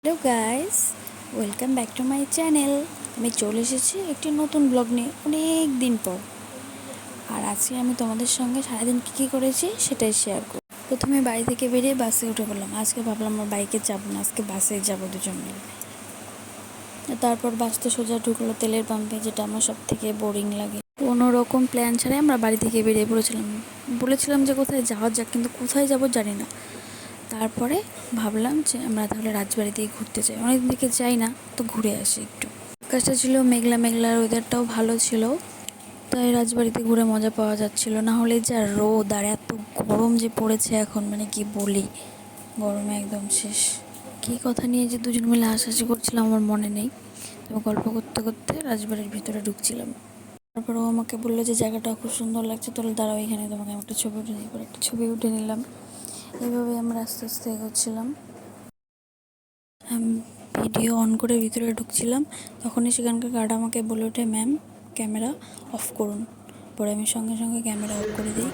Hello guys, welcome back to my channel. আমি চলে এসেছি একটি নতুন ব্লগ নিয়ে অনেক দিন পর। আর আজকে আমি তোমাদের সঙ্গে সারাদিন কী করেছি সেটাই শেয়ার করব। প্রথমে বাড়ি থেকে বেরিয়ে বাসে উঠে পড়লাম। আজকে ভাবলাম আমার বাইকে যাবো না, আজকে বাসে যাবো দুজন মিলে। তারপর বাসতে সোজা ঢুকলো তেলের পাম্পে, যেটা আমার সব থেকে বোরিং লাগে। কোনো রকম প্ল্যান ছাড়াই আমরা বাড়ি থেকে বেরিয়ে বলেছিলাম যে কোথায় যাওয়া যাক, কিন্তু কোথায় যাবো জানি না। তারপরে ভাবলাম যে আমরা তাহলে রাজবাড়ি দিয়ে ঘুরতে যাই, অনেক দিকে যাই না, তো ঘুরে আসি একটু। আকাশটা ছিল মেঘলা মেঘলা, ওয়েদারটাও ভালো ছিল, তাই রাজবাড়িতে ঘুরে মজা পাওয়া যাচ্ছিল। না হলে যা রোদ আর এত গরম যে পড়েছে এখন, মানে কি বলি, গরমে একদম শেষ। কী কথা নিয়ে যে দুজন মিলে হাসাহাসি করছিলাম আমার মনে নেই, তবে গল্প করতে করতে রাজবাড়ির ভিতরে ঢুকছিলাম। তারপর ও আমাকে বললো যে জায়গাটা খুব সুন্দর লাগছে, তোর দাঁড়াও এখানে, তোমাকে একটা ছবি উঠে নিই। একটা ছবি উঠে নিলাম। এইভাবে আমরা আস্তে আস্তে এগোচ্ছিলাম। ভিডিও অন করে ভিতরে ঢুকছিলাম, তখনই সেখানকার গার্ড আমাকে বলে ওঠে, ম্যাম ক্যামেরা অফ করুন। পরে আমি সঙ্গে সঙ্গে ক্যামেরা অফ করে দিই,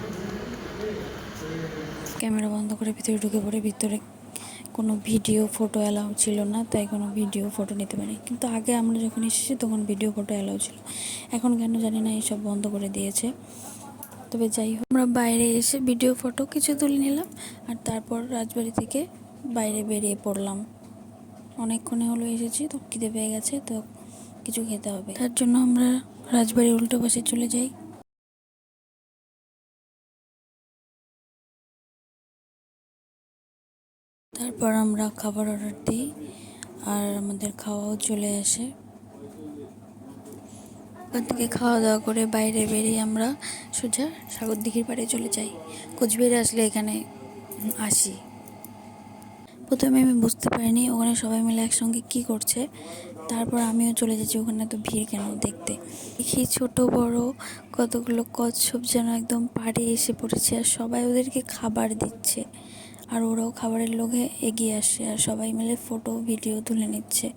ক্যামেরা বন্ধ করে ভিতরে ঢুকে পড়ে। ভিতরে কোনো ভিডিও ফটো অ্যালাউ ছিল না, তাই কোনো ভিডিও ফটো নিতে পারি। কিন্তু আগে আমরা যখন এসেছি তখন ভিডিও ফটো অ্যালাউ ছিল, এখন কেন জানি না এইসব বন্ধ করে দিয়েছে। তবে যাই হোক, আমরা বাইরে এসে ভিডিও ফটো কিছু তুলে নিলাম, আর তারপর রাজবাড়ি থেকে বাইরে বেরিয়ে পড়লাম। অনেকক্ষণে হলো এসেছি, তো খিদে পেয়ে গেছে, তো কিছু খেতে হবে। তার জন্য আমরা রাজবাড়ির উল্টো পাশে চলে যাই। তারপর আমরা খাবার অর্ডার দিই, আর আমাদের খাওয়াও চলে আসে। ওখান থেকে খাওয়া দাওয়া করে বাইরে বেরিয়ে আমরা সোজা সাগরদিঘির পাড়ে চলে যাই। কোচবিহারে আসলে এখানে আসি। প্রথমে আমি বুঝতে পারিনি ওখানে সবাই মিলে একসঙ্গে কী করছে। তারপর আমিও চলে যাচ্ছি ওখানে, তো ভিড় কেন দেখতে। দেখি ছোট বড় কতগুলো কচ্ছপ যেন একদম পাড়ে এসে পড়েছে, আর সবাই ওদেরকে খাবার দিচ্ছে, আর ওরাও খাবারের লোভে এগিয়ে আসে, আর সবাই মিলে ফটো ভিডিও তুলে নিচ্ছে।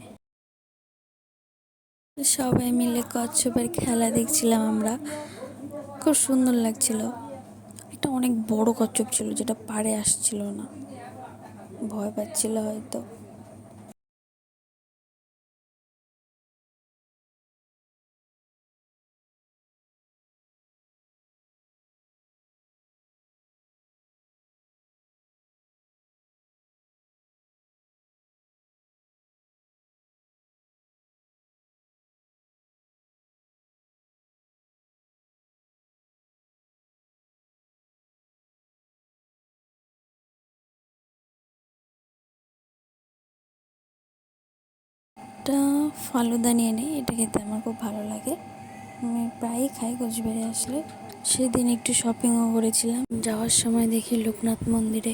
সবাই মিলে কচ্ছপের খেলা দেখছিলাম আমরা, খুব সুন্দর লাগছিল। একটা অনেক বড় কচ্ছপ ছিল যেটা পাড়ে আসছিল না, ভয় পাচ্ছিল হয়তো। একটা ফালুদা নিয়ে নিই, এটা খেতে আমার খুব ভালো লাগে, আমি প্রায়ই খাই কোচবিহারে আসলে। সেদিন একটু শপিংও করেছিলাম। যাওয়ার সময় দেখি লোকনাথ মন্দিরে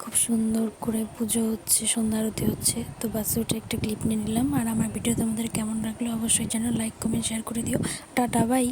খুব সুন্দর করে পুজো হচ্ছে, সন্ধ্যা আরতি হচ্ছে, তো বাসে উঠে একটা ক্লিপ নিয়ে নিলাম। আর আমার ভিডিও তোমাদের কেমন লাগলো অবশ্যই জানো, লাইক কমেন্ট শেয়ার করে দিও। Tata bye.